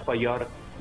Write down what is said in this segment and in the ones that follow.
FIR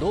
2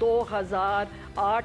2008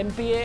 MPA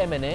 MNA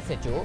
SHO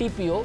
TPO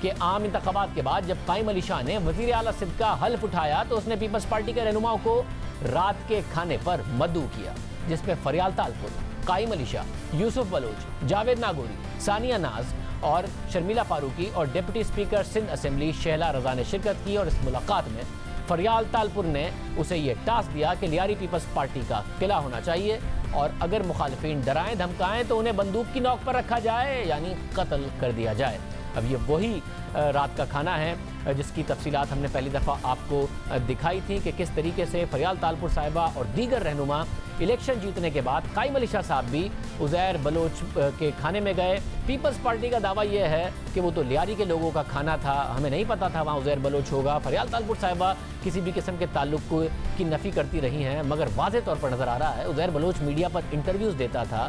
کہ عام انتخابات کے بعد جب قائم علی شاہ نے وزیر اعلیٰ سندھ کا حلف اٹھایا تو اس نے پیپلز پارٹی کے رہنماؤں کو رات کے کھانے پر مدعو کیا، جس میں فریال تالپور، قائم علی شاہ، یوسف بلوچ، جاوید ناگوری، ثانیہ ناز اور شرمیلا فاروقی اور deputy speaker Sindh assembly Shehla Raza نے شرکت کی۔ اور اس ملاقات میں فریال تالپور نے اسے یہ ٹاسک دیا کہ لیاری پیپلز پارٹی کا قلعہ ہونا چاہیے اور اگر مخالفین ڈرائیں دھمکائیں تو انہیں بندوق کی نوک پر رکھا جائے، یعنی قتل کر دیا جائے۔ اب یہ وہی رات کا کھانا ہے جس کی تفصیلات ہم نے پہلی دفعہ آپ کو دکھائی تھی کہ کس طریقے سے فریال تالپور صاحبہ اور دیگر رہنما الیکشن جیتنے کے بعد قائم علی شاہ صاحب بھی عزیر بلوچ کے کھانے میں گئے۔ پیپلز پارٹی کا دعویٰ یہ ہے کہ وہ تو لیاری کے لوگوں کا کھانا تھا، ہمیں نہیں پتا تھا وہاں عزیر بلوچ ہوگا۔ فریال تالپور صاحبہ کسی بھی قسم کے تعلق کی نفی کرتی رہی ہیں، مگر واضح طور پر نظر آ رہا ہے عزیر بلوچ میڈیا پر انٹرویوز دیتا تھا،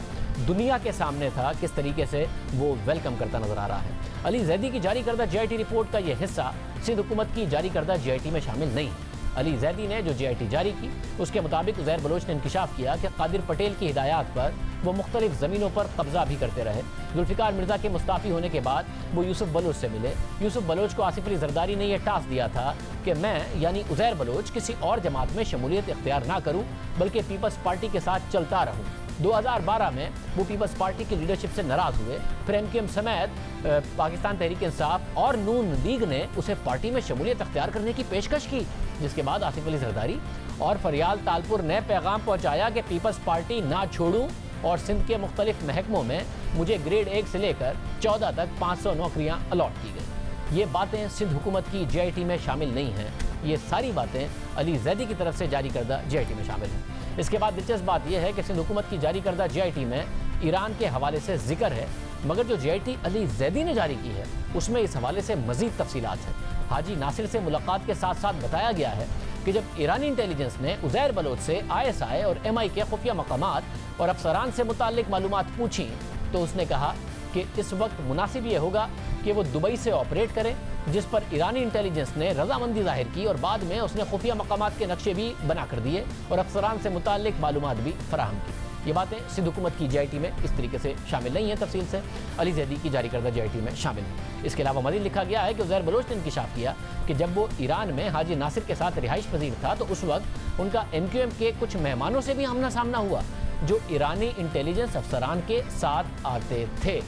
دنیا کے سامنے تھا، کس طریقے سے وہ ویلکم کرتا نظر آ رہا ہے۔ علی زیدی کی جاری کردہ GIT رپورٹ کا یہ حصہ سندھ حکومت کی جاری کردہ GIT میں شامل نہیں ہے۔ علی زیدی نے جو GIT جاری کی اس کے مطابق عزیر بلوچ نے انکشاف کیا کہ قادر پٹیل کی ہدایات پر وہ مختلف زمینوں پر قبضہ بھی کرتے رہے۔ ذوالفقار مرزا کے مستعفی ہونے کے بعد وہ یوسف بلوچ سے ملے۔ یوسف بلوچ کو آصف علی زرداری نے یہ ٹاسک دیا تھا کہ میں یعنی عزیر بلوچ کسی اور جماعت میں شمولیت اختیار نہ کروں بلکہ پیپلز پارٹی کے ساتھ چلتا رہوں۔ 2012 میں وہ پیپلز پارٹی کی لیڈرشپ سے ناراض ہوئے، پھر MQM سمیت پاکستان تحریک انصاف اور نون لیگ نے اسے پارٹی میں شمولیت اختیار کرنے کی پیشکش کی، جس کے بعد آصف علی زرداری اور فریال تالپور نے پیغام پہنچایا کہ پیپلز پارٹی نہ چھوڑوں اور سندھ کے مختلف محکموں میں مجھے گریڈ 1 سے لے کر 14 تک 500 نوکریاں الاٹ کی گئی۔ یہ باتیں سندھ حکومت کی GIT میں شامل نہیں ہیں، یہ ساری باتیں علی زیدی کی طرف سے جاری کردہ GIT میں شامل ہیں۔ اس کے بعد دلچسپ بات یہ ہے کہ سندھ حکومت کی جاری کردہ GIT میں ایران کے حوالے سے ذکر ہے، مگر جو GIT علی زیدی نے جاری کی ہے اس میں اس حوالے سے مزید تفصیلات ہیں۔ حاجی ناصر سے ملاقات کے ساتھ ساتھ بتایا گیا ہے کہ جب ایرانی انٹیلیجنس نے عزیر بلوچ سے ISI اور MI کے خفیہ مقامات اور افسران سے متعلق معلومات پوچھیں تو اس نے کہا کہ اس وقت مناسب یہ ہوگا کہ وہ دبئی سے آپریٹ کریں، جس پر ایرانی انٹیلیجنس نے رضامندی ظاہر کی اور بعد میں اس نے خفیہ مقامات کے نقشے بھی بنا کر دیے اور افسران سے متعلق معلومات بھی فراہم کی۔ یہ باتیں سندھ حکومت کی GIT میں اس طریقے سے شامل نہیں ہیں، تفصیل سے علی زیدی کی جاری کردہ GIT میں شامل ہیں۔ اس کے علاوہ مزید لکھا گیا ہے کہ عزیر بلوچ نے انکشاف کیا کہ جب وہ ایران میں حاجی ناصر کے ساتھ رہائش پذیر تھا تو اس وقت ان کا MQM کے کچھ مہمانوں سے بھی آمنا سامنا ہوا جو ایرانی انٹیلیجنس افسران کے ساتھ آتے تھے۔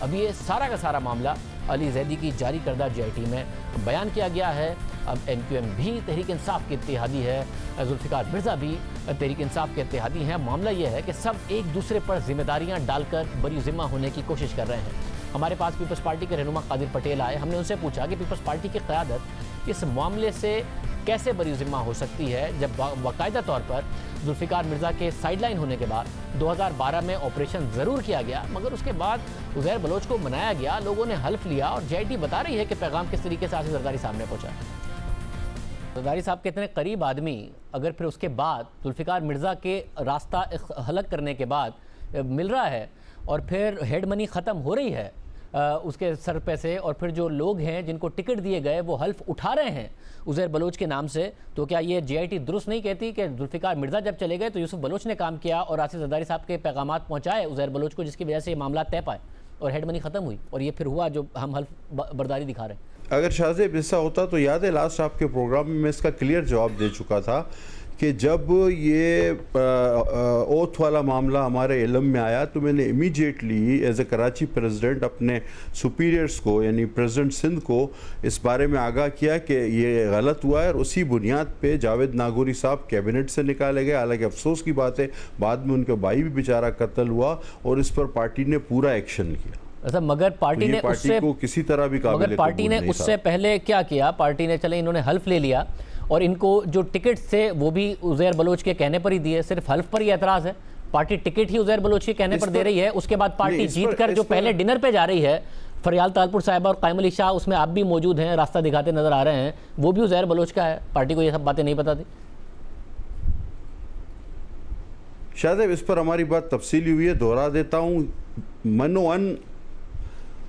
اب یہ سارا کا سارا معاملہ علی زیدی کی جاری کردہ GIT میں بیان کیا گیا ہے۔ اب MQM بھی تحریک انصاف کے اتحادی ہے، ذوالفقار مرزا بھی تحریک انصاف کے اتحادی ہیں۔ معاملہ یہ ہے کہ سب ایک دوسرے پر ذمہ داریاں ڈال کر بری ذمہ ہونے کی کوشش کر رہے ہیں۔ ہمارے پاس پیپلز پارٹی کے رہنما قادر پٹیل آئے، ہم نے ان سے پوچھا کہ پیپلز پارٹی کی قیادت اس معاملے سے کیسے بری ذمہ ہو سکتی ہے جب باقاعدہ طور پر ذوالفقار مرزا کے سائیڈ لائن ہونے کے بعد 2012 میں آپریشن ضرور کیا گیا مگر اس کے بعد عزیر بلوچ کو منایا گیا، لوگوں نے حلف لیا اور GIT بتا رہی ہے کہ پیغام کس طریقے سے آصف زرداری سامنے پہنچا ہے۔ زرداری صاحب کے اتنے قریب آدمی اگر پھر اس کے بعد ذوالفقار مرزا کے راستہ حلق کرنے کے بعد مل رہا ہے اور پھر ہیڈ منی ختم ہو رہی ہے اس کے سر پہ سے اور پھر جو لوگ ہیں جن کو ٹکٹ دیے گئے وہ حلف اٹھا رہے ہیں عزیر بلوچ کے نام سے، تو کیا یہ GIT درست نہیں کہتی کہ ذوالفقار مرزا جب چلے گئے تو یوسف بلوچ نے کام کیا اور آصف زرداری صاحب کے پیغامات پہنچائے عزیر بلوچ کو، جس کی وجہ سے یہ معاملات طے پائے اور ہیڈ منی ختم ہوئی اور یہ پھر ہوا جو ہم حلف برداری دکھا رہے ہیں؟ اگر شاہ زیب ایسا ہوتا تو یاد ہے لاسٹ آپ کے پروگرام میں اس کا کلیئر جواب دے چکا تھا کہ جب یہ اوتھ والا معاملہ ہمارے علم میں آیا تو میں نے immediately as a Karachi president اپنے سپیریئرز کو یعنی پریزیڈنٹ سندھ کو اس بارے میں آگاہ کیا کہ یہ غلط ہوا ہے اور اسی بنیاد پہ جاوید ناگوری صاحب کیبنٹ سے نکالے گئے۔ حالانکہ افسوس کی بات ہے بعد میں ان کا بھائی بھی بیچارہ قتل ہوا اور اس پر پارٹی نے پورا ایکشن کیا۔ مگر پارٹی نے کو کسی طرح بھی قابل پارٹی نے اس سے پہلے کیا کیا؟ پارٹی نے چلے انہوں نے حلف لے لیا اور ان کو جو ٹکٹ سے وہ بھی عزیر بلوچ کے کہنے پر ہی دیے، صرف حلف پر ہی اعتراض ہے، پارٹی ٹکٹ ہی عزیر بلوچ کے کہنے پر دے رہی ہے۔ اس کے بعد پارٹی جیت کر جو پہلے ڈنر پہ جا رہی ہے فریال تالپور صاحبہ اور قائم علی شاہ، اس میں آپ بھی موجود ہیں، راستہ دکھاتے نظر آ رہے ہیں، وہ بھی عزیر بلوچ کا ہے۔ پارٹی کو یہ سب باتیں نہیں پتا تھی؟ شاہ صاحب اس پر ہماری بات تفصیلی ہوئی ہے، دہرا دیتا ہوں۔ منو ان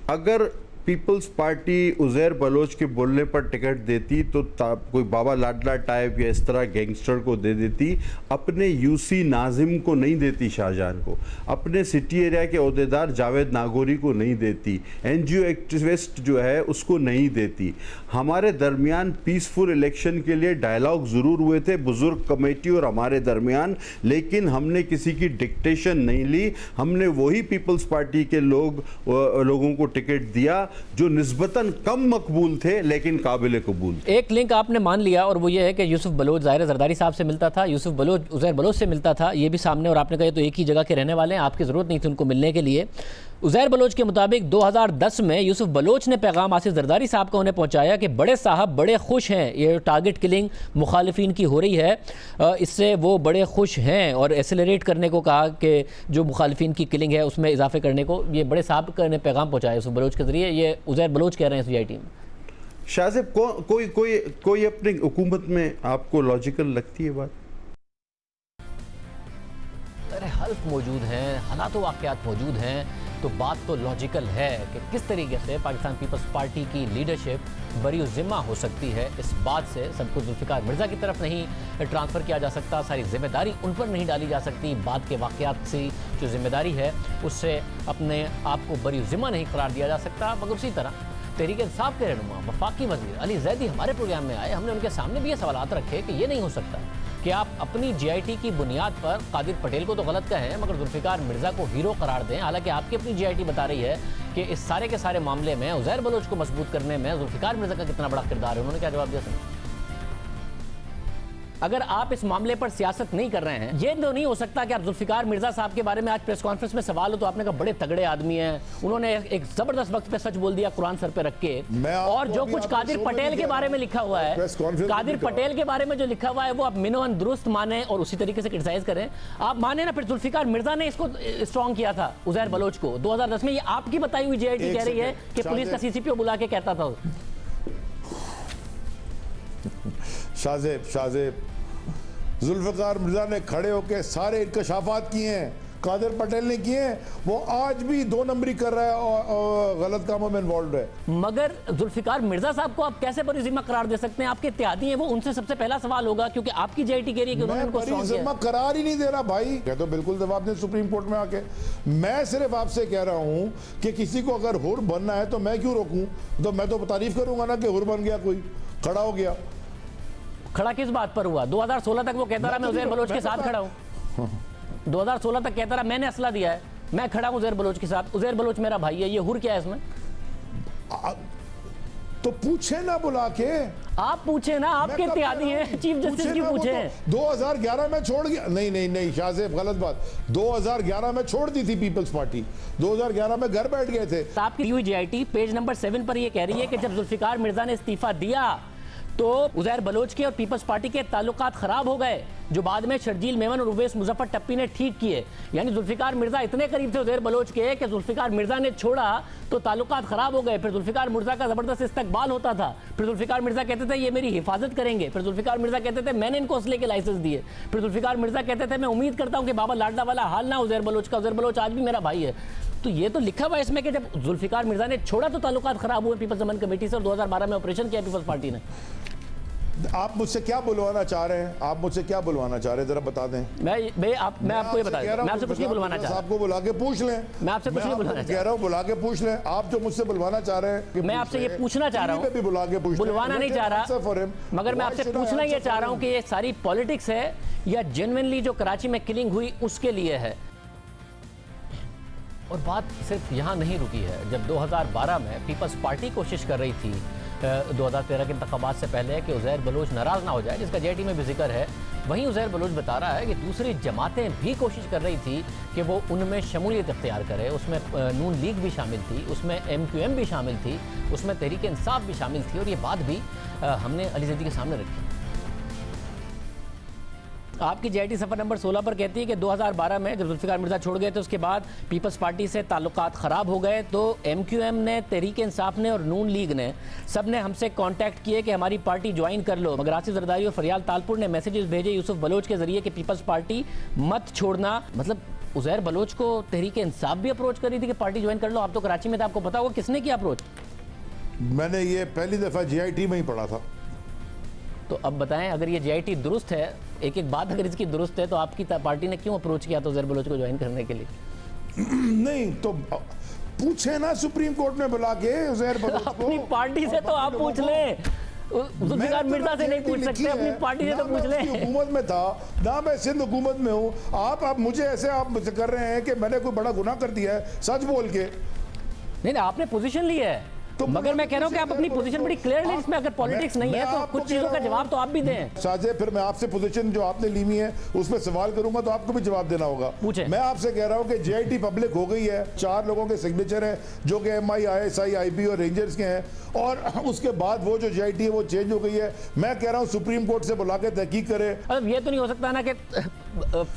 اگر پیپلز پارٹی عزیر بلوچ کے بولنے پر ٹکٹ دیتی تو کوئی بابا لاڈلا ٹائپ یا اس طرح گینگسٹر کو دے دیتی، اپنے یو سی ناظم کو نہیں دیتی، شاہجہان کو، اپنے سٹی ایریا کے عہدیدار جاوید ناگوری کو نہیں دیتی، این جی او ایکٹیوسٹ جو ہے اس کو نہیں دیتی۔ ہمارے درمیان پیسفل الیکشن کے لیے ڈائلاگ ضرور ہوئے تھے بزرگ کمیٹی اور ہمارے درمیان، لیکن ہم نے کسی کی ڈکٹیشن نہیں لی، ہم نے وہی پیپلز پارٹی کے لوگوں کو ٹکٹ دیا جو نسبتاً کم مقبول تھے لیکن قابل قبول تھے۔ ایک لنک آپ نے مان لیا اور وہ یہ ہے کہ یوسف بلوچ ظاہر زرداری صاحب سے ملتا تھا، یوسف بلوچ عزیر بلوچ سے ملتا تھا، یہ بھی سامنے، اور آپ نے کہا یہ تو ایک ہی جگہ کے رہنے والے ہیں، آپ کی ضرورت نہیں تھی ان کو ملنے کے لیے۔ عزیر بلوچ کے مطابق 2010 میں یوسف بلوچ نے پیغام آصف زرداری صاحب کو انہیں پہنچایا کہ بڑے صاحب بڑے خوش ہیں، یہ ٹارگٹ کلنگ مخالفین کی ہو رہی ہے، اس سے وہ بڑے خوش ہیں، اور ایسیلریٹ کرنے کو کہا کہ جو مخالفین کی کلنگ ہے اس میں اضافے کرنے کو، یہ بڑے صاحب نے پیغام پہنچایا یوسف بلوچ کے ذریعے، یہ عزیر بلوچ کہہ رہے ہیں سی آئی ٹی میں۔ شاہ صاحب کوئی اپنی حکومت میں آپ کو لاجیکل لگتی ہے بات؟ حلف موجود ہیں، حالات و واقعات موجود ہیں، تو بات تو لاجیکل ہے کہ کس طریقے سے پاکستان پیپلز پارٹی کی لیڈرشپ بری ذمہ ہو سکتی ہے۔ اس بات سے سب کو ذوالفقار مرزا کی طرف نہیں ٹرانسفر کیا جا سکتا، ساری ذمہ داری ان پر نہیں ڈالی جا سکتی، بعد کے واقعات سے جو ذمہ داری ہے اس سے اپنے آپ کو بری ذمہ نہیں قرار دیا جا سکتا۔ مگر اسی طرح تحریک انصاف کے رہنما وفاقی وزیر علی زیدی ہمارے پروگرام میں آئے، ہم نے ان کے سامنے بھی یہ سوالات رکھے کہ یہ نہیں ہو سکتا کہ آپ اپنی جی آئی ٹی کی بنیاد پر قادر پٹیل کو تو غلط کہیں مگر ذوالفقار مرزا کو ہیرو قرار دیں، حالانکہ آپ کی اپنی جی آئی ٹی بتا رہی ہے کہ اس سارے کے سارے معاملے میں عزیر بلوچ کو مضبوط کرنے میں ذوالفقار مرزا کا کتنا بڑا کردار ہے۔ انہوں نے کیا جواب دیا سر؟ اگر آپ اس معاملے پر سیاست نہیں کر رہے ہیں، یہ تو نہیں ہو سکتا کہ آپ ذوالفقار مرزا صاحب کے بارے میں آج پریس کانفرنس میں سوال ہو تو آپ نے کہا بڑے تگڑے آدمی ہیں، انہوں نے ایک زبردست وقت پہ سچ بول دیا قرآن سر پہ رکھ کے، اور جو کچھ قادر پٹیل کے بارے میں لکھا ہوا ہے، قادر پٹیل کے بارے میں جو لکھا ہوا ہے وہ آپ منوان درست مانیں اور اسی طریقے سے کرٹیسائز کریں۔ آپ مانیں نا، پھر ذوالفقار مرزا نے اس کو اسٹرانگ کیا تھا عزیر بلوچ کو 2010 میں، یہ آپ کی بتائی ہوئی جی آئی ٹی کہہ رہی ہے کہ پولیس کا سی سی پی او بلا کے کہتا تھا۔ شاہ زیب ذوالفقار مرزا نے کھڑے ہو کے سارے انکشافات کیے ہیں، قادر پٹیل نے کیے ہیں، وہ آج بھی 2 نمبری کر رہا ہے اور غلط کاموں میں انوالوڈ ہے۔ مگر ذوالفقار مرزا صاحب کو آپ کیسے بری ذمہ قرار دے سکتے ہیں؟ آپ کے اتحادی ہیں، وہ ان سے سب سے پہلا سوال ہوگا کیونکہ آپ کی جی آئی ٹی کہہ رہی ہے کہ انہوں نے ان کو بری ذمہ قرار ہی نہیں دے رہا بھائی، کہ تو بالکل جواب دیں سپریم کورٹ میں آ کے۔ میں صرف آپ سے کہہ رہا ہوں کہ کسی کو اگر حر بننا ہے تو میں کیوں روکوں؟ تو میں تو تعریف کروں گا نا کہ حر بن گیا، کوئی کھڑا ہو گیا۔ کھڑا کس بات پر ہوا؟ 2016 تک وہ کہتا رہا میں عزیر بلوچ کے ساتھ کھڑا ہوں، 2016 تک کہتا رہا میں نے اسلحہ دیا ہے، میں کھڑا ہوں عزیر بلوچ کے ساتھ، عزیر بلوچ میرا بھائی ہے، یہ حر کیا ہے اس میں؟ تو پوچھیں نا بلا کے، آپ پوچھیں نا، آپ کے اتحادی ہیں، چیف جسٹس کی پوچھیں۔ 2011 میں چھوڑ گیا، نہیں شاہ صاحب غلط بات، 2011 میں چھوڑ دی تھی پیپلز پارٹی، 2011 میں گھر بیٹھ گئے تھے۔ آپ کی جی آئی ٹی پیج نمبر 7 پر یہ کہہ رہی ہے کہ جب ذوالفقار مرزا نے استعفیٰ دیا تو عزیر بلوچ کے اور پیپلز پارٹی کے تعلقات خراب ہو گئے، جو بعد میں شرجیل میمن اور اویس مظفر ٹپی نے ٹھیک کیے۔ یعنی ذوالفقار مرزا اتنے قریب تھے عزیر بلوچ کے کہ ذوالفقار مرزا نے چھوڑا تو تعلقات خراب ہو گئے، پھر ذوالفقار مرزا کا زبردست استقبال ہوتا تھا، پھر ذوالفقار مرزا کہتے تھے یہ میری حفاظت کریں گے، پھر ذوالفقار مرزا کہتے تھے میں نے ان کو اسلحے کے لائسنس دیے، پھر ذوالفقار مرزا کہتے تھے میں امید کرتا ہوں کہ بابا لاڈلا والا حال نہ عزیر بلوچ کا، عزیر بلوچ آج بھی میرا بھائی ہے۔ تو یہ تو لکھا ہوا ہے اس میں کہ جب ذوالفقار مرزا نے چھوڑا تو تعلقات خراب ہوئے پیپلز امن کمیٹی سے، اور 2012 میں آپریشن کیا پیپلز پارٹی نے۔ آپ مجھ سے کیا بلوانا چاہ رہے ہیں؟ آپ مجھ سے کیا بلوانا چاہ رہے ہیں ذرا بتا دیں۔ میں آپ کو یہ بتا دوں، میں آپ سے کچھ نہیں بلوانا چاہ رہا، آپ کو بلا کے پوچھ لیں، میں آپ سے کچھ نہیں بلوانا کہہ رہا ہوں بلا کے پوچھ لیں، آپ جو مجھ سے بلوانا چاہ رہے ہیں میں آپ سے یہ پوچھنا چاہ رہا ہوں، بلا کے پوچھ بلوانا نہیں چاہ رہا، مگر میں آپ سے پوچھنا یہ چاہ رہا ہوں کہ یہ ساری پولیٹکس ہے یا جنوینلی جو کراچی میں کلنگ ہوئی اس کے لیے ہے؟ اور بات صرف یہاں نہیں رکی ہے، جب 2012 میں پیپلز پارٹی کوشش کر رہی تھی 2013 کے انتخابات سے پہلے کہ عزیر بلوچ ناراض نہ ہو جائے، جس کا جی آئی ٹی میں بھی ذکر ہے، وہیں عزیر بلوچ بتا رہا ہے کہ دوسری جماعتیں بھی کوشش کر رہی تھی کہ وہ ان میں شمولیت اختیار کرے، اس میں نون لیگ بھی شامل تھی، اس میں ایم کیو ایم بھی شامل تھی، اس میں تحریک انصاف بھی شامل تھی، اور یہ بات بھی ہم نے علی زیدی کے سامنے رکھی۔ آپ کی جی آئی ٹی صفحہ نمبر 16 پر کہتی ہے کہ 2012 میں جب ذوالفقار مرزا چھوڑ گئے تو اس کے بعد پیپلز پارٹی سے تعلقات خراب ہو گئے، تو ایم کیو ایم نے، تحریک انصاف نے اور نون لیگ نے سب نے ہم سے کانٹیکٹ کیے کہ ہماری پارٹی جوائن کر لو، مگر آصف زرداری اور فریال تالپور نے میسیجز بھیجے یوسف بلوچ کے ذریعے کہ پیپلز پارٹی مت چھوڑنا۔ مطلب عزیر بلوچ کو تحریک انصاف بھی اپروچ کر رہی تھی کہ پارٹی جوائن کر لو، آپ تو کراچی میں تھا، آپ کو پتا ہوگا کس نے کیا اپروچ؟ میں نے یہ پہلی دفعہ GIT میں ہی پڑھا تھا. تو اب بتائیں اگر یہ GIT درست ہے, ایک بات اگر اس کی درست ہے, تو آپ کی پارٹی نے کیوں اپروچ کیا تو عزیر بلوچ کو جوائن کرنے کے لیے؟ نہیں تو پوچھیں نا سپریم کورٹ میں بلا کے عزیر بلوچ کو. اپنی پارٹی سے تو آپ پوچھ لیں, ذوالفقار مرزا سے نہیں پوچھ سکتے, اپنی پارٹی سے تو پوچھ لیں. حکومت میں تھا نہ, میں سندھ حکومت میں ہوں. آپ مجھے ایسے آپ مجھ سے کر رہے ہیں کہ میں نے کوئی بڑا گناہ کر دیا ہے سچ بول کے. نہیں آپ نے پوزیشن لی ہے, مگر میں کہہ رہا ہوں کہ آپ اپنی پوزیشن بڑی کلیئر لیں, اس میں اگر پولیٹکس نہیں ہے تو کچھ چیزوں کا جواب تو آپ بھی دیں. شاہزے پھر میں آپ سے پوزیشن جو آپ نے لی ہوئی ہے اس میں سوال کروں گا تو آپ کو بھی جواب دینا ہوگا. میں آپ سے کہہ رہا ہوں کہ GIT پبلک ہو گئی ہے, 4 لوگوں کے سگنیچر ہیں جو کہ MI, ISI, IB اور رینجرز کے ہیں, اور اس کے بعد وہ جو GIT ہے وہ چینج ہو گئی ہے. میں کہہ رہا ہوں سپریم کورٹ سے بلا کے تحقیق کرے. اب یہ تو نہیں ہو سکتا نا کہ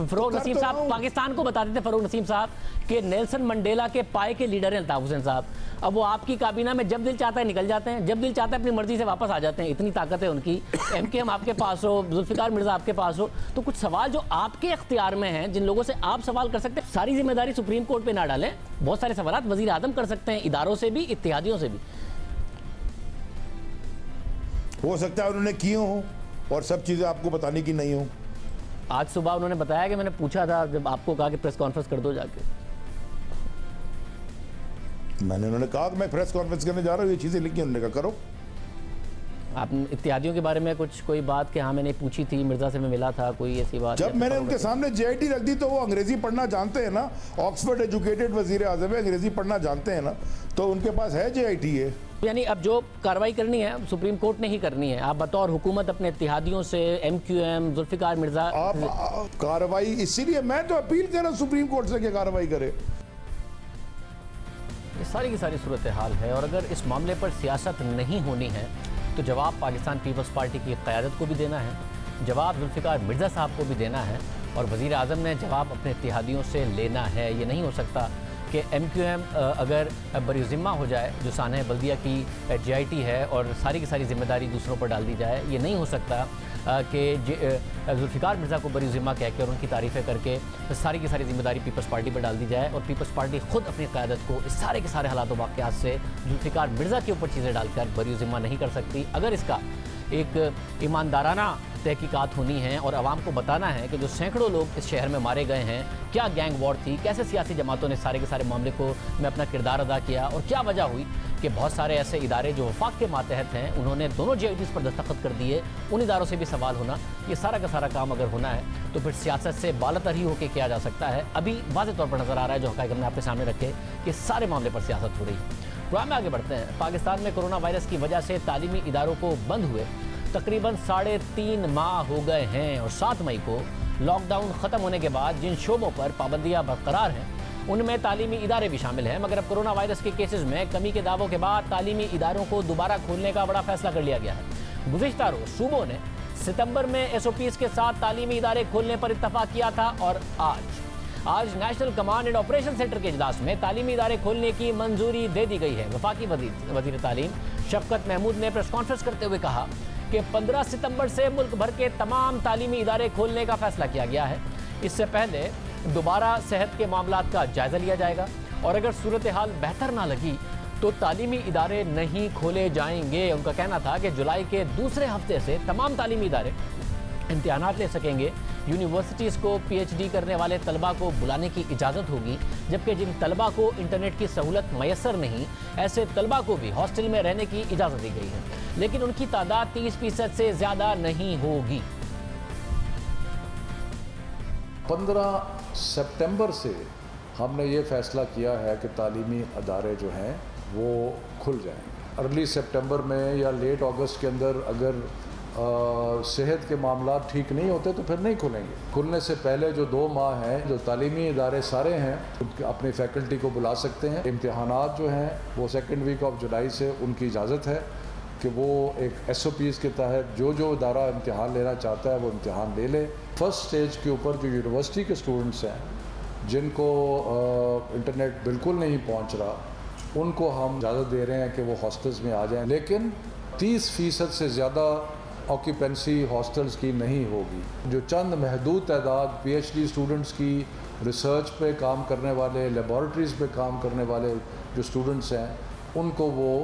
فروغ نسیم صاحب پاکستان کو بتاتے تھے, فروغ نسیم صاحب کہ نیلسن منڈیلا کے پائے کے لیڈر ہیں الطاف حسین صاحب, اب وہ آپ کی کابینہ میں جب دل چاہتا ہے نکل جاتے ہیں, جب دل چاہتا ہے اپنی مرضی سے واپس آ جاتے ہیں. اتنی طاقت ہے ان کی. MKM آپ کے پاس ہو, ذوالفقار مرزا آپ کے پاس ہو, تو کچھ سوال جو آپ کے اختیار میں ہیں, جن لوگوں سے آپ سوال کر سکتے ہیں, ساری ذمہ داری سپریم کورٹ پہ نہ ڈالیں. بہت سارے سوالات وزیر اعظم کر سکتے ہیں, اداروں سے بھی, اتحادیوں سے بھی. ہو سکتا ہے انہوں نے کیے ہوں اور سب چیزیں آپ کو بتانے کی نہیں ہوں. آج صبح انہوں نے بتایا کہ میں نے پوچھا تھا جب آپ کو کہا کہ پریس کانفرنس کر دو جا کے. انہوں نے کہا کہ میں پریس کانفرنس کرنے جا رہا ہوں, یہ چیزیں لکھی, انہوں نے کہا کرو. آپ اتحادیوں کے بارے میں کچھ کوئی بات کہ ہاں میں نے پوچھی تھی, مرزا سے میں ملا تھا, کوئی ایسی بات؟ جب میں نے ان کے سامنے GIT رکھ دی تو وہ انگریزی پڑھنا جانتے ہیں نا, آکسفورڈ ایجوکیٹڈ وزیر اعظم ہے, انگریزی پڑھنا جانتے ہیں نا, تو ان کے پاس ہے GIT ہے. یعنی اب جو کارروائی کرنی ہے سپریم کورٹ نے ہی کرنی ہے. آپ بطور حکومت اپنے اتحادیوں سے, MQM, ذوالفقار مرزا, آپ کارروائی, اسی لیے میں تو اپیل کر رہا ہوں سپریم کورٹ سے کہ کارروائی کرے. یہ ساری کی ساری صورتحال ہے, اور اگر اس معاملے پر سیاست نہیں ہونی ہے تو جواب پاکستان پیپلز پارٹی کی قیادت کو بھی دینا ہے, جواب ذوالفقار مرزا صاحب کو بھی دینا ہے, اور وزیر اعظم نے جواب اپنے اتحادیوں سے لینا ہے. یہ نہیں ہو سکتا کہ MQM اگر بری ذمہ ہو جائے, جو سانحہ بلدیہ کی GIT ہے, اور ساری کی ساری ذمہ داری دوسروں پر ڈال دی جائے. یہ نہیں ہو سکتا کہ ذوالفقار مرزا کو بری ذمہ کہہ کے اور ان کی تعریفیں کر کے ساری کی ساری ذمہ داری پیپلز پارٹی پر ڈال دی جائے, اور پیپلز پارٹی خود اپنی قیادت کو اس سارے کے سارے حالات و واقعات سے ذوالفقار مرزا کے اوپر چیزیں ڈال کر بری ذمہ نہیں کر سکتی. اگر اس کا ایک ایماندارانہ تحقیقات ہونی ہیں اور عوام کو بتانا ہے کہ جو سینکڑوں لوگ اس شہر میں مارے گئے ہیں, کیا گینگ وار تھی, کیسے سیاسی جماعتوں نے سارے کے سارے معاملے کو میں اپنا کردار ادا کیا, اور کیا وجہ ہوئی کہ بہت سارے ایسے ادارے جو وفاق کے ماتحت ہیں انہوں نے دونوں GITs پر دستخط کر دیے, ان اداروں سے بھی سوال ہونا. یہ سارا کا سارا کام اگر ہونا ہے تو پھر سیاست سے بالاتر ہی ہو کے کیا جا سکتا ہے. ابھی واضح طور پر نظر آ رہا ہے جو حقائق ہم نے آپ کے سامنے رکھے کہ سارے معاملے پر سیاست ہو رہی ہے. پروگرام میں آگے بڑھتے ہیں. پاکستان میں کورونا وائرس کی وجہ سے تعلیمی اداروں کو بند ہوئے تقریباً 3.5 ماہ ہو گئے ہیں, اور 7 مئی کو لاک ڈاؤن ختم ہونے کے بعد جن شعبوں پر پابندیاں برقرار ہیں ان میں تعلیمی ادارے بھی شامل ہیں. مگر اب کورونا وائرس کے کیسز میں کمی کے دعووں کے بعد تعلیمی اداروں کو دوبارہ کھولنے کا بڑا فیصلہ کر لیا گیا ہے. گزشتہ روز صوبوں نے ستمبر میں SOPs کے ساتھ تعلیمی ادارے کھولنے پر اتفاق کیا تھا, اور آج national command and operation centre کے اجلاس میں تعلیمی ادارے کھولنے کی منظوری دے دی گئی ہے. وفاقی وزیر تعلیم شفقت محمود نے پریس کانفرنس کرتے ہوئے کہا کہ 15 ستمبر سے ملک بھر کے تمام تعلیمی ادارے کھولنے کا فیصلہ کیا گیا ہے. اس سے پہلے دوبارہ صحت کے معاملات کا جائزہ لیا جائے گا, اور اگر صورتحال بہتر نہ لگی تو تعلیمی ادارے نہیں کھولے جائیں گے. ان کا کہنا تھا کہ جولائی کے دوسرے ہفتے سے تمام تعلیمی ادارے امتحانات لے سکیں گے. یونیورسٹیز کو PhD کرنے والے طلباء کو بلانے کی اجازت ہوگی, جبکہ جن طلباء کو انٹرنیٹ کی سہولت میسر نہیں, ایسے طلباء کو بھی ہاسٹل میں رہنے کی اجازت دی گئی ہے, لیکن ان کی تعداد 30% سے زیادہ نہیں ہوگی. 15 سپٹمبر سے ہم نے یہ فیصلہ کیا ہے کہ تعلیمی ادارے جو ہیں وہ کھل جائیں. ارلی سپٹمبر میں یا لیٹ اگست کے اندر اگر صحت کے معاملات ٹھیک نہیں ہوتے تو پھر نہیں کھلیں گے. کھلنے سے پہلے جو 2 ماہ ہیں جو تعلیمی ادارے سارے ہیں اپنی فیکلٹی کو بلا سکتے ہیں. امتحانات جو ہیں وہ 2 ویک آف جولائی سے ان کی اجازت ہے کہ وہ ایک SOPs کے تحت جو ادارہ امتحان لینا چاہتا ہے وہ امتحان لے لے. فرسٹ سٹیج کے اوپر جو یونیورسٹی کے اسٹوڈنٹس ہیں جن کو انٹرنیٹ بالکل نہیں پہنچ رہا ان کو ہم اجازت دے رہے ہیں کہ وہ ہاسٹلز میں آ جائیں, لیکن 30% سے زیادہ آکیوپینسی ہاسٹلز کی نہیں ہوگی. جو چند محدود تعداد PhD اسٹوڈنٹس کی, ریسرچ پہ کام کرنے والے, لیبارٹریز پہ کام کرنے والے جو اسٹوڈنٹس ہیں ان کو وہ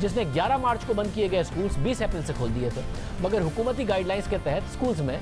جس نے 11 مارچ کو بند کیے گئے اسکولز 20 اپریل سے کھول دیے تھے، مگر حکومتی گائیڈ لائنز کے تحت اسکولز میں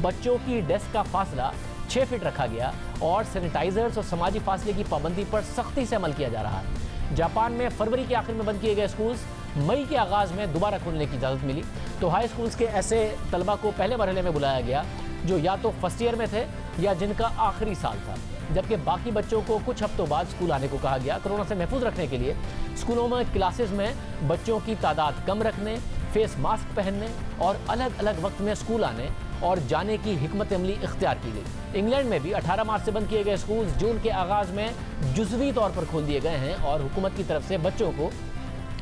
بچوں کی ڈیسک کا فاصلہ 6 فٹ رکھا گیا اور سینیٹائزرز اور سماجی فاصلے کی پابندی پر سختی سے عمل کیا جا رہا ہے۔ جاپان میں فروری کے آخر میں بند کیے گئے اسکولز مئی کے آغاز میں دوبارہ کھولنے کی اجازت ملی، تو ہائی اسکولز کے ایسے طلبہ کو پہلے مرحلے میں بلایا گیا جو یا تو فرسٹ ایئر میں تھے یا جن کا آخری سال تھا، جبکہ باقی بچوں کو کچھ ہفتوں بعد اسکول آنے کو کہا گیا۔ کورونا سے محفوظ رکھنے کے لیے اسکولوں میں کلاسز میں بچوں کی تعداد کم رکھنے، فیس ماسک پہننے اور الگ الگ وقت میں اسکول آنے اور جانے کی حکمت عملی اختیار کی گئی۔ انگلینڈ میں بھی 18 مارچ سے بند کیے گئے اسکولز جون کے آغاز میں جزوی طور پر کھول دیے گئے ہیں اور حکومت کی طرف سے بچوں کو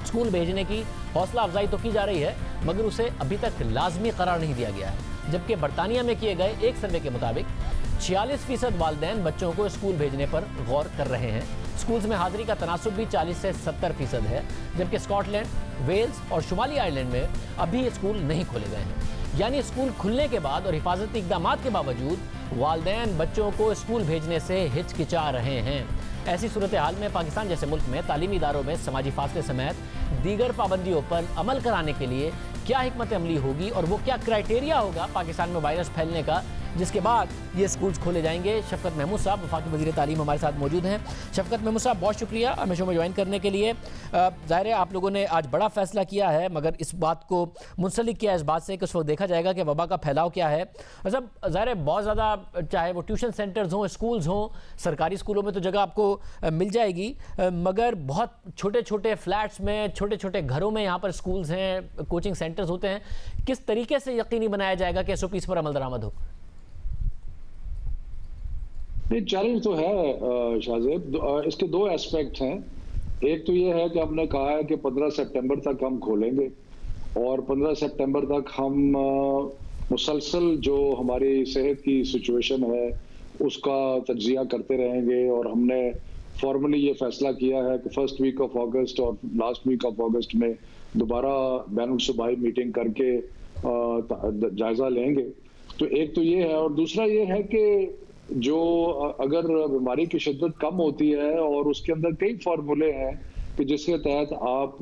اسکول بھیجنے کی حوصلہ افزائی تو کی جا رہی ہے، مگر اسے ابھی تک لازمی قرار نہیں دیا گیا ہے۔ جبکہ برطانیہ میں کیے گئے ایک سروے کے مطابق 46% والدین بچوں کو اسکول بھیجنے پر غور کر رہے ہیں۔ اسکولز میں حاضری کا تناسب بھی 40 سے 70% ہے، جبکہ اسکاٹ لینڈ، ویلز اور شمالی آئرلینڈ میں ابھی اسکول نہیں کھولے گئے ہیں۔ یعنی اسکول کھلنے کے بعد اور حفاظتی اقدامات کے باوجود والدین بچوں کو اسکول بھیجنے سے ہچکچا رہے ہیں۔ ایسی صورتحال میں پاکستان جیسے ملک میں تعلیمی اداروں میں سماجی فاصلے سمیت دیگر پابندیوں پر عمل کرانے کے لیے کیا حکمت عملی ہوگی اور وہ کیا کرائٹیریا ہوگا پاکستان میں وائرس پھیلنے کا، جس کے بعد یہ اسکولز کھولے جائیں گے؟ شفقت محمود صاحب وفاقی وزیر تعلیم ہمارے ساتھ موجود ہیں۔ شفقت محمود صاحب بہت شکریہ ہمیں شو میں جوائن کرنے کے لیے۔ ظاہر ہے آپ لوگوں نے آج بڑا فیصلہ کیا ہے، مگر اس بات کو منسلک کیا اس بات سے کہ اس وقت دیکھا جائے گا کہ وبا کا پھیلاؤ کیا ہے۔ مطلب ظاہر ہے بہت زیادہ، چاہے وہ ٹیوشن سینٹرز ہوں، اسکولز ہوں، سرکاری اسکولوں میں تو جگہ آپ کو مل جائے گی، مگر بہت چھوٹے چھوٹے فلیٹس میں، چھوٹے چھوٹے گھروں میں یہاں پر اسکولز ہیں، کوچنگ سینٹرز ہوتے ہیں۔ کس طریقے سے یقینی بنایا جائے گا کہ ایس او پیز پر عمل درآمد ہو؟ یہ چیلنج تو ہے شاہزیب، اس کے دو ایسپیکٹ ہیں۔ ایک تو یہ ہے کہ ہم نے کہا ہے کہ 15 سپٹمبر تک ہم کھولیں گے اور 15 سپٹمبر تک ہم مسلسل جو ہماری صحت کی سچویشن ہے اس کا تجزیہ کرتے رہیں گے، اور ہم نے فارملی یہ فیصلہ کیا ہے کہ فرسٹ ویک آف اگست اور لاسٹ ویک آف اگست میں دوبارہ بین الصوبائی میٹنگ کر کے جائزہ لیں گے۔ تو ایک تو یہ ہے، اور دوسرا یہ ہے کہ جو اگر بیماری کی شدت کم ہوتی ہے اور اس کے اندر کئی فارمولے ہیں کہ جس کے تحت آپ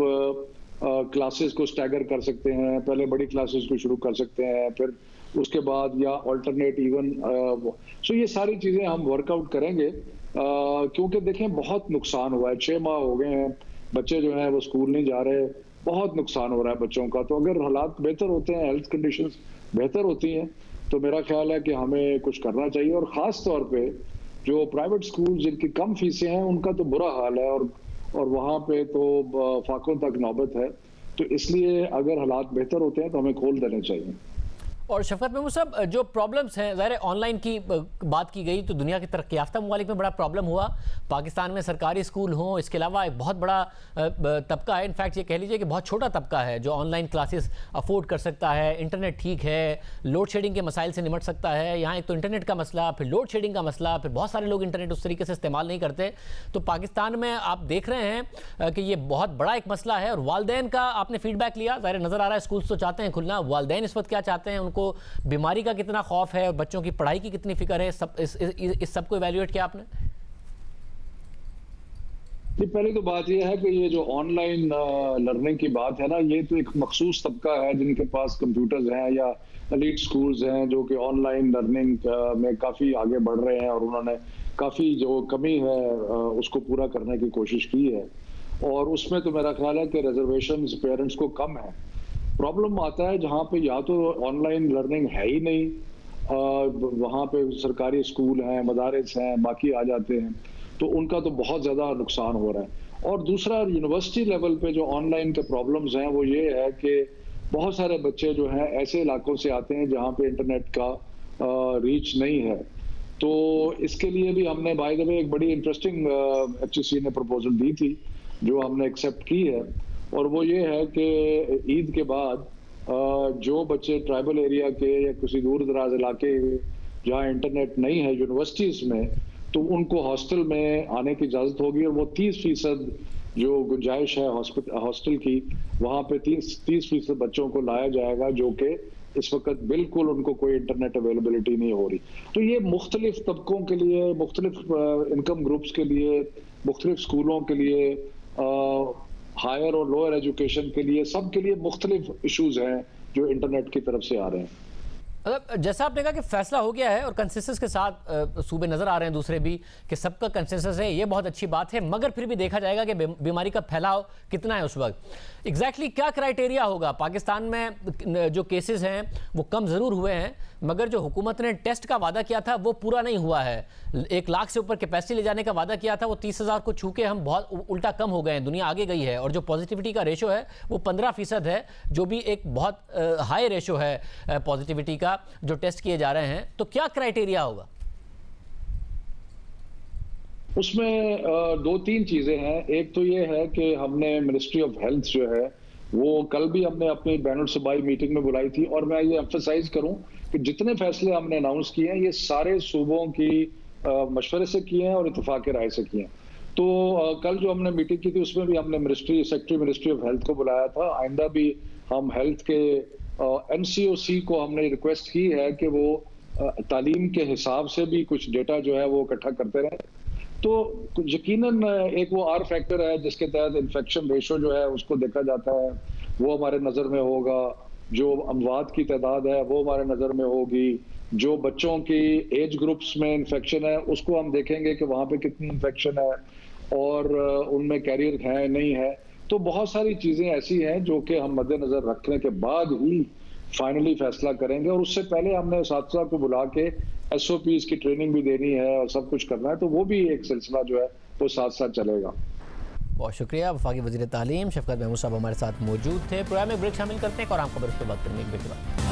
کلاسز کو سٹیگر کر سکتے ہیں، پہلے بڑی کلاسز کو شروع کر سکتے ہیں، پھر اس کے بعد یا آلٹرنیٹ ایون، سو یہ ساری چیزیں ہم ورک آؤٹ کریں گے، کیونکہ دیکھیں بہت نقصان ہوا ہے، 6 ماہ ہو گئے ہیں، بچے جو ہیں وہ اسکول نہیں جا رہے، بہت نقصان ہو رہا ہے بچوں کا۔ تو اگر حالات بہتر ہوتے ہیں، ہیلتھ کنڈیشنز بہتر ہوتی ہیں، تو میرا خیال ہے کہ ہمیں کچھ کرنا چاہیے، اور خاص طور پہ جو پرائیویٹ سکول جن کی کم فیسیں ہیں ان کا تو برا حال ہے، اور وہاں پہ تو فاقوں تک نوبت ہے۔ تو اس لیے اگر حالات بہتر ہوتے ہیں تو ہمیں کھول دینے چاہیے۔ اور شفقت محمود صاحب، جو پرابلمز ہیں، ظاہر ہے آن لائن کی بات کی گئی تو دنیا کے ترقی یافتہ ممالک میں بڑا پرابلم ہوا، پاکستان میں سرکاری اسکول ہوں، اس کے علاوہ ایک بہت بڑا طبقہ ہے، انفیکٹ یہ کہہ لیجئے کہ بہت چھوٹا طبقہ ہے جو آن لائن کلاسز افورڈ کر سکتا ہے، انٹرنیٹ ٹھیک ہے، لوڈ شیڈنگ کے مسائل سے نمٹ سکتا ہے۔ یہاں ایک تو انٹرنیٹ کا مسئلہ، پھر لوڈ شیڈنگ کا مسئلہ، پھر بہت سارے لوگ انٹرنیٹ اس طریقے سے استعمال نہیں کرتے۔ تو پاکستان میں آپ دیکھ رہے ہیں کہ یہ بہت بڑا ایک مسئلہ ہے، اور والدین کا آپ نے فیڈ بیک لیا، ظاہر نظر آ رہا ہے اسکولز تو چاہتے ہیں کھلنا، والدین اس وقت کیا چاہتے ہیں، ان کو بیماری کا کتنا خوف ہے اور بچوں کی پڑھائی کی کتنی فکر ہے، اس سب کو ایویلیویٹ کیا آپ نے؟ پہلی تو بات یہ ہے کہ یہ جو آن لائن لرننگ کی بات ہے نا، یہ تو ایک مخصوص طبقہ ہے جن کے پاس کمپیوٹرز ہیں یا ایلیٹ سکولز ہیں جو کہ آن لائن لرننگ میں کافی آگے بڑھ رہے ہیں، اور انہوں نے کافی جو کمی ہے اس کو پورا کرنے کی کوشش کی ہے، اور اس میں تو میرا خیال ہے کہ ریزرویشنز پیرنٹس کو کم ہے۔ پرابلم آتا ہے جہاں پہ یا تو آن لائن لرننگ ہے ہی نہیں، وہاں پہ سرکاری اسکول ہیں، مدارس ہیں، باقی آ جاتے ہیں، تو ان کا تو بہت زیادہ نقصان ہو رہا ہے۔ اور دوسرا یونیورسٹی لیول پہ جو آن لائن کے پرابلمز ہیں وہ یہ ہے کہ بہت سارے بچے جو ہیں ایسے علاقوں سے آتے ہیں جہاں پہ انٹرنیٹ کا ریچ نہیں ہے۔ تو اس کے لیے بھی ہم نے بائی دا وے ایک بڑی انٹرسٹنگ HEC نے پروپوزل دی تھی جو ہم نے ایکسیپٹ کی ہے، اور وہ یہ ہے کہ عید کے بعد جو بچے ٹرائبل ایریا کے یا کسی دور دراز علاقے جہاں انٹرنیٹ نہیں ہے یونیورسٹیز میں، تو ان کو ہاسٹل میں آنے کی اجازت ہوگی، اور وہ 30% جو گنجائش ہے ہاسٹل کی، وہاں پہ 30% بچوں کو لایا جائے گا جو کہ اس وقت بالکل ان کو کوئی انٹرنیٹ اویلیبلٹی نہیں ہو رہی۔ تو یہ مختلف طبقوں کے لیے، مختلف انکم گروپس کے لیے، مختلف اسکولوں کے لیے ہائر اور لوئر ایجوکیشن کے لیے، سب کے لیے مختلف ایشوز ہیں جو انٹرنیٹ کی طرف سے آ رہے ہیں۔ جیسا آپ نے کہا کہ فیصلہ ہو گیا ہے اور کنسنسس کے ساتھ صوبے نظر آ رہے ہیں دوسرے بھی کہ سب کا کنسنسس ہے، یہ بہت اچھی بات ہے، مگر پھر بھی دیکھا جائے گا کہ بیماری کا پھیلاؤ کتنا ہے اس وقت۔ ایگزیکٹلی کیا کرائیٹیریا ہوگا؟ پاکستان میں جو کیسز ہیں وہ کم ضرور ہوئے ہیں، مگر جو حکومت نے ٹیسٹ کا وعدہ کیا تھا وہ پورا نہیں ہوا ہے۔ 1 لاکھ سے اوپر کیپیسٹی لے جانے کا وعدہ کیا تھا، وہ 30,000 کو چھو کے ہم بہت الٹا کم ہو گئے ہیں، دنیا آگے گئی ہے، اور جو پازیٹیوٹی کا ریشو ہے وہ 15% ہے، جو بھی ایک بہت ہائی ریشو ہے پازیٹیوٹی کا جو ٹیسٹ کیے جا رہے ہیں۔ تو کیا کرائیٹیریا ہوگا؟ اس میں 2-3 چیزیں ہیں۔ ایک تو یہ ہے کہ ہم نے منسٹری آف ہیلتھ جو ہے وہ کل بھی ہم نے اپنی بین الصوبائی میٹنگ میں بلائی تھی، اور میں یہ ایمفسائز کروں کہ جتنے فیصلے ہم نے اناؤنس کیے ہیں یہ سارے صوبوں کی مشورے سے کیے ہیں اور اتفاق رائے سے کیے ہیں۔ تو کل جو ہم نے میٹنگ کی تھی اس میں بھی ہم نے سیکرٹری منسٹری آف ہیلتھ کو بلایا تھا۔ آئندہ بھی ہم ہیلتھ کے NCOC کو ہم نے ریکویسٹ کی ہے کہ وہ تعلیم کے حساب سے بھی کچھ ڈیٹا جو ہے وہ اکٹھا کرتے رہیں۔ تو یقیناً ایک وہ آر فیکٹر ہے جس کے تحت انفیکشن ریشو جو ہے اس کو دیکھا جاتا ہے، وہ ہمارے نظر میں ہوگا۔ جو اموات کی تعداد ہے وہ ہمارے نظر میں ہوگی۔ جو بچوں کی ایج گروپس میں انفیکشن ہے اس کو ہم دیکھیں گے کہ وہاں پہ کتنی انفیکشن ہے اور ان میں کیریئر ہے نہیں ہے۔ تو بہت ساری چیزیں ایسی ہیں جو کہ ہم مد نظر رکھنے کے بعد ہی فائنلی فیصلہ کریں گے، اور اس سے پہلے ہم نے اساتذہ کو بلا کے SOPs کی ٹریننگ بھی دینی ہے اور سب کچھ کرنا ہے، تو وہ بھی ایک سلسلہ جو ہے وہ ساتھ ساتھ چلے گا۔ بہت شکریہ۔ وفاقی وزیر تعلیم شفقت محمود صاحب ہمارے ساتھ موجود تھے۔ پروگرام میں بریک شامل کرتے ہیں اور عام خبر اس پہ بات کرنے کے بعد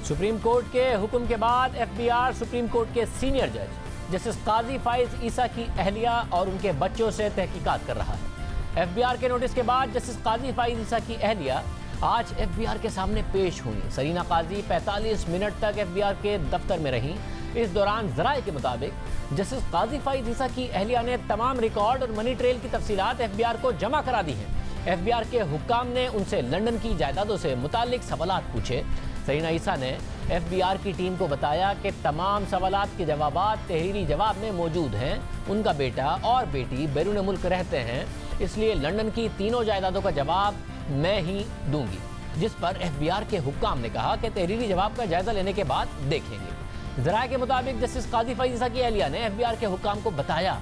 سپریم کورٹ کے حکم کے بعد FBI سپریم کورٹ کے سینئر جج جسٹس قاضی فائز عیسیٰ کی اہلیہ اور ان کے بچوں سے تحقیقات کر رہا ہے۔ FBI کے نوٹس کے بعد جسٹس قاضی فائز عیسیٰ کی اہلیہ آج FBI کے سامنے پیش ہوئی۔ سرینا قاضی 45 منٹ تک FBI کے دفتر میں رہیں۔ اس دوران ذرائع کے مطابق جسٹس قاضی فائز عیسیٰ کی اہلیہ نے تمام ریکارڈ اور منی ٹریل کی تفصیلات FBI کو جمع کرا دی ہیں۔ FBI کے حکام نے ان سے لندن کی جائیدادوں سے متعلق سوالات پوچھے۔ سرینا عیسیٰ نے FBI کی ٹیم کو بتایا کہ تمام سوالات کے جوابات تحریری جواب میں موجود ہیں۔ ان کا بیٹا اور بیٹی بیرون ملک رہتے ہیں، اس لیے لندن کی تینوں جائیدادوں کا جواب میں ہی دوں گی، جس پر FBI کے حکام نے کہا کہ تحریری جواب کا جائزہ لینے کے بعد دیکھیں گے۔ ذرائع کے مطابق جسٹس قاضی فائز عیسیٰ کی اہلیہ نے FBI کے حکام کو بتایا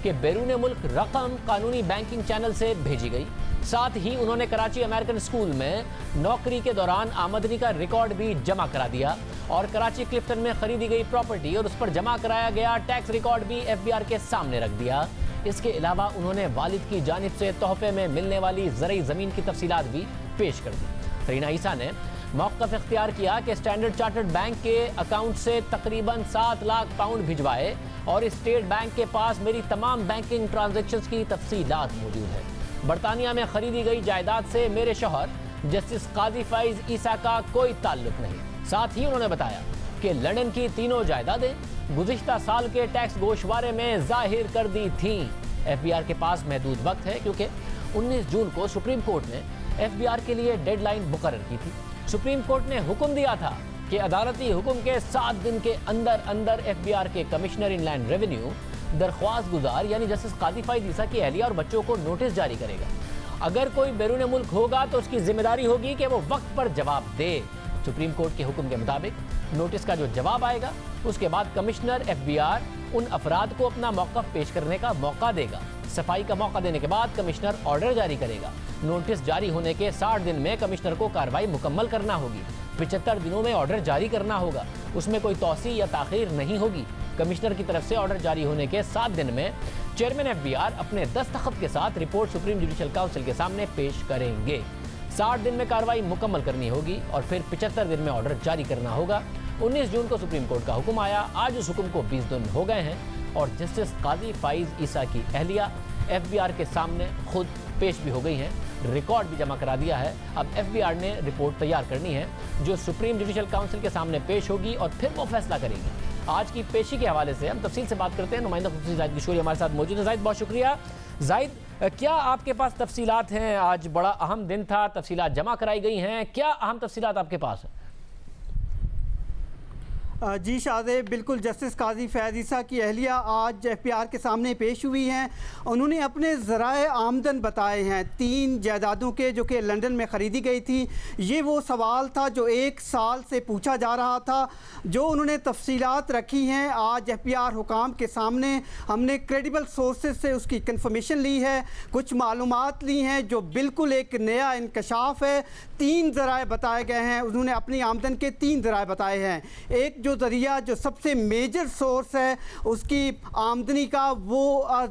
کہ بیرون ملک رقم قانونی بینکنگ چینل سے بھیجی گئی۔ ساتھ ہی انہوں نے کراچی امریکن اسکول میں نوکری کے دوران آمدنی کا ریکارڈ بھی جمع کرا دیا، اور کراچی کلفٹن میں خریدی گئی پراپرٹی اور اس پر جمع کرایا گیا ٹیکس ریکارڈ بھی FBI کے سامنے رکھ دیا۔ اس کے علاوہ انہوں نے والد کی جانب سے تحفے میں ملنے والی زرعی زمین کی تفصیلات بھی پیش کر دی۔ سرینا عیسیٰ نے موقف اختیار کیا کہ اسٹینڈرڈ چارٹرڈ بینک کے اکاؤنٹ سے تقریباً 7 لاکھ پاؤنڈ بھجوائے، اور اسٹیٹ بینک کے پاس میری تمام بینکنگ ٹرانزیکشنز کی تفصیلات موجود ہے۔ برطانیہ میں خریدی گئی جائیداد سے میرے شوہر جسٹس قاضی فائز عیسیٰ کا کوئی تعلق نہیں۔ ساتھ ہی انہوں نے بتایا کہ لندن کی تینوں جائیدادیں گزشتہ سال کے ٹیکس گوشوارے میں ظاہر کر دی تھیں۔ FBI کے پاس محدود وقت ہے کیونکہ 19 جون کو سپریم کورٹ نے FBI کے لیے ڈیڈ لائن مقرر کی تھی۔ سپریم کورٹ نے حکم دیا تھا کہ عدالتی حکم کے 7 دن کے اندر FBI کے کمشنر ان لینڈ ریونیو درخواست گزار یعنی جسٹس قاضی فائز عیسیٰ کی اہلیہ اور بچوں کو نوٹس جاری کرے گا۔ اگر کوئی بیرون ملک ہوگا تو اس کی ذمہ داری ہوگی کہ وہ وقت پر جواب دے۔ سپریم کورٹ کے حکم کے مطابق نوٹس کا جو جواب آئے گا اس کے بعد کمشنر FBI ان افراد کو اپنا موقف پیش کرنے کا موقع دے گا۔ صفائی کا موقع دینے کے بعد کمشنر آرڈر جاری کرے گا۔ نوٹس جاری ہونے کے 60 دن میں کمشنر کو کارروائی مکمل کرنا ہوگی۔ 75 دنوں میں آرڈر جاری کرنا ہوگا، اس میں کوئی توسیع یا تاخیر نہیں ہوگی۔ کمشنر کی طرف سے آرڈر جاری ہونے کے 7 دن میں چیئرمین FBI اپنے دستخط کے ساتھ رپورٹ سپریم جوڈیشل کونسل کے سامنے پیش کریں گے۔ 60 دن میں کارروائی مکمل کرنی ہوگی اور پھر 75 دن میں آرڈر جاری کرنا ہوگا۔ 19 جون کو سپریم کورٹ کا حکم آیا، آج اس حکم کو 20 دن ہو گئے ہیں، اور جسٹس قاضی فائز عیسیٰ کی اہلیہ FBI کے سامنے خود پیش بھی ہو گئی ہیں، ریکارڈ بھی جمع کرا دیا ہے۔ اب FBI نے رپورٹ تیار کرنی ہے جو سپریم جوڈیشل کونسل کے سامنے پیش ہوگی اور پھر وہ فیصلہ کرے گی۔ آج کی پیشی کے حوالے سے ہم تفصیل سے بات کرتے ہیں۔ نمائندہ خصوصی زاہد کشوری ہمارے ساتھ موجود ہے۔ زاہد بہت شکریہ۔ زاہد، کیا آپ کے پاس تفصیلات ہیں؟ آج بڑا اہم دن تھا، تفصیلات جمع کرائی گئی ہیں، کیا اہم تفصیلات آپ کے پاس ہیں؟ جی شاہزیب، بالکل جسٹس قاضی فیض عیسیٰ کی اہلیہ آج ایف پی آر کے سامنے پیش ہوئی ہیں. انہوں نے اپنے ذرائع آمدن بتائے ہیں 3 جائیدادوں کے جو کہ لنڈن میں خریدی گئی تھی. یہ وہ سوال تھا جو 1 سال سے پوچھا جا رہا تھا. جو انہوں نے تفصیلات رکھی ہیں آج ایف پی آر حکام کے سامنے، ہم نے کریڈیبل سورسز سے اس کی کنفرمیشن لی ہے، کچھ معلومات لی ہیں جو بالکل ایک نیا انکشاف ہے. 3 ذرائع بتائے گئے ہیں. انہوں نے اپنی آمدن کے 3 ذرائع بتائے ہیں. ایک جو ذریعہ جو سب سے میجر سورس ہے اس کی آمدنی کا، وہ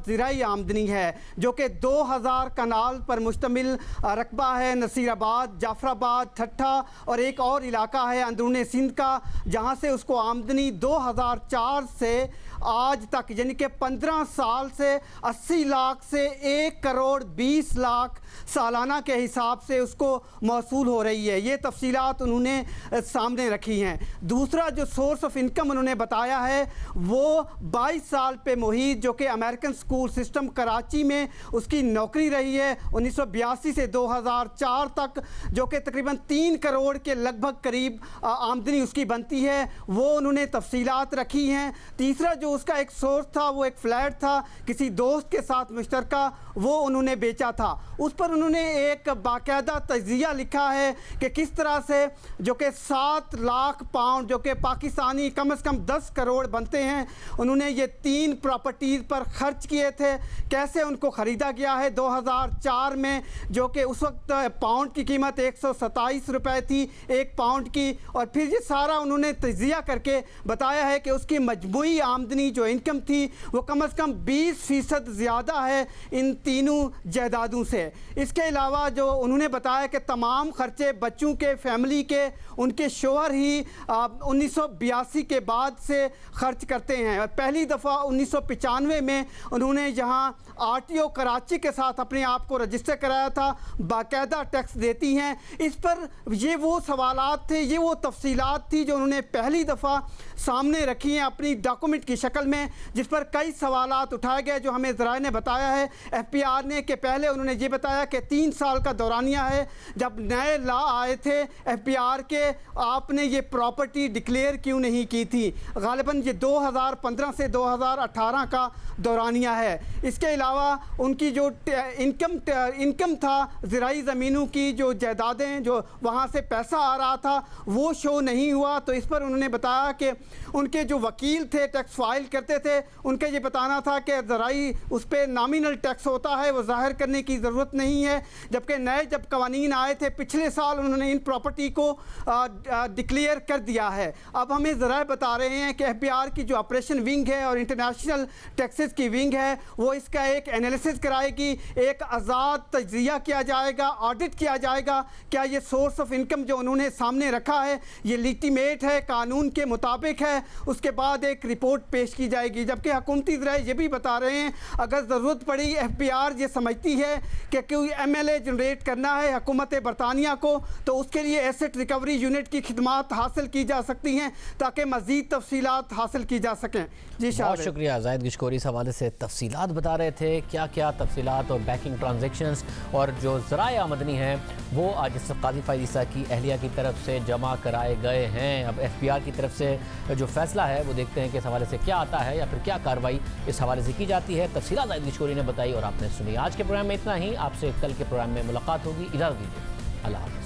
زرعی آمدنی ہے جو کہ 2000 کنال پر مشتمل رقبہ ہے. نصیر آباد، جعفر آباد، ٹھٹھا اور ایک اور علاقہ ہے اندرون سندھ کا، جہاں سے اس کو آمدنی 2004 سے آج تک یعنی کہ 15 سال سے 80 لاکھ سے 1 کروڑ 20 لاکھ سالانہ کے حساب سے اس کو موصول ہو رہی ہے. یہ تفصیلات انہوں نے سامنے رکھی ہیں. دوسرا جو سورس آف انکم انہوں نے بتایا ہے وہ 22 سال پہ محیط جو کہ امریکن سکول سسٹم کراچی میں اس کی نوکری رہی ہے 1982 سے 2004 تک، جو کہ تقریباً 3 کروڑ کے لگ بھگ قریب آمدنی اس کی بنتی ہے. وہ انہوں نے تفصیلات رکھی ہیں. تیسرا جو اس کا ایک سورس تھا وہ ایک فلیٹ تھا کسی دوست کے ساتھ مشترکہ، وہ انہوں نے بیچا تھا. اس پر انہوں نے ایک باقاعدہ تجزیہ لکھا ہے کہ کس طرح سے جو کہ 7 لاکھ پاؤنڈ جو کہ پاکستانی کم از کم 10 کروڑ بنتے ہیں، انہوں نے یہ 3 پراپرٹیز پر خرچ کیے تھے. کیسے ان کو خریدا گیا ہے 2004 میں، جو کہ اس وقت پاؤنڈ کی قیمت 127 روپے تھی 1 پاؤنڈ کی. اور پھر یہ سارا انہوں نے تجزیہ کر کے بتایا ہے کہ اس کی مجموعی آمدنی جو انکم تھی وہ کم از کم 20% زیادہ ہے ان تینوں جائیدادوں سے. اس کے علاوہ جو انہوں نے بتایا کہ تمام خرچے بچوں کے، فیملی کے، ان کے شوہر ہی 1982 کے بعد سے خرچ کرتے ہیں. اور پہلی دفعہ 1995 میں انہوں نے یہاں RTO کراچی کے ساتھ اپنے آپ کو رجسٹر کرایا تھا، باقاعدہ ٹیکس دیتی ہیں. اس پر یہ وہ سوالات تھے، یہ وہ تفصیلات تھی جو انہوں نے پہلی دفعہ سامنے رکھی ہیں اپنی ڈاکومنٹ کی شکل میں، جس پر کئی سوالات اٹھائے گئے جو ہمیں ذرائع نے بتایا ہے ایف پی آر نے. کہ پہلے انہوں نے یہ بتایا کہ 3 سال کا دورانیہ ہے. جب نئے لا آئے تھے ایف پی آر کے، آپ نے یہ پراپرٹی ڈکلیئر کیوں نہیں کی تھی؟ غالباً یہ 2015 سے 2018 کا دورانیہ ہے. اس کے علاوہ ان کی جو انکم تھا زرعی زمینوں کی، جو جائیدادیں جو وہاں سے پیسہ آ رہا تھا وہ شو نہیں ہوا. تو اس پر انہوں نے بتایا کہ ان کے جو وکیل تھے ٹیکس فائل کرتے تھے، ان کا یہ بتانا تھا کہ زرعی اس پہ نامینل ٹیکس ہوتا ہے، وہ ظاہر کرنے کی ضرورت نہیں ہے. جبکہ نئے جب قوانین آئے تھے پچھلے سال انہوں نے ان پراپرٹی کو ڈکلیئر کر دیا ہے. اب ہمیں ذرائع بتا رہے ہیں کہ ایف پی آر کی جو آپریشن ونگ ہے اور انٹرنیشنل ٹیکسز کی ونگ ہے وہ اس کا ایک انالیسس کرائے گی، ایک آزاد تجزیہ کیا جائے گا، آڈٹ کیا جائے گا کیا یہ سورس آف انکم جو انہوں نے سامنے رکھا ہے یہ لیجیٹمیٹ ہے، قانون کے مطابق ہے. اس کے بعد ایک رپورٹ پیش کی جائے گی. جبکہ حکومتی ذرائع یہ بھی بتا رہے ہیں اگر ضرورت پڑی ایف پی آر یہ سمجھتی ہے کہ کوئی MLA جنریٹ کرنا ہے حکومت برطانیہ کو تو اس کے لیے ایسٹ ریکوری یونٹ کی خدمات حاصل کی جا سکتی ہیں تاکہ مزید تفصیلات حاصل کی جا سکیں. جی بہت شکریہ زاہد گشکوری. اس حوالے سے تفصیلات بتا رہے تھے کیا کیا تفصیلات اور بیکنگ ٹرانزیکشنز اور جو ذرائع آمدنی ہیں وہ آج قاضی فیض عیسیٰ کی اہلیہ کی طرف سے جمع کرائے گئے ہیں. اب ایف پی آر کی طرف سے جو فیصلہ ہے وہ دیکھتے ہیں کہ اس حوالے سے کیا آتا ہے یا پھر کیا کارروائی اس حوالے سے کی جاتی ہے. تفصیلات زاہد گشکوری نے بتائی اور آپ نے سنی. آج کے پروگرام میں اتنا ہی. آپ سے کل کے پروگرام میں ملاقات ہوگی. اجازت دیجیے. اللہ حافظ.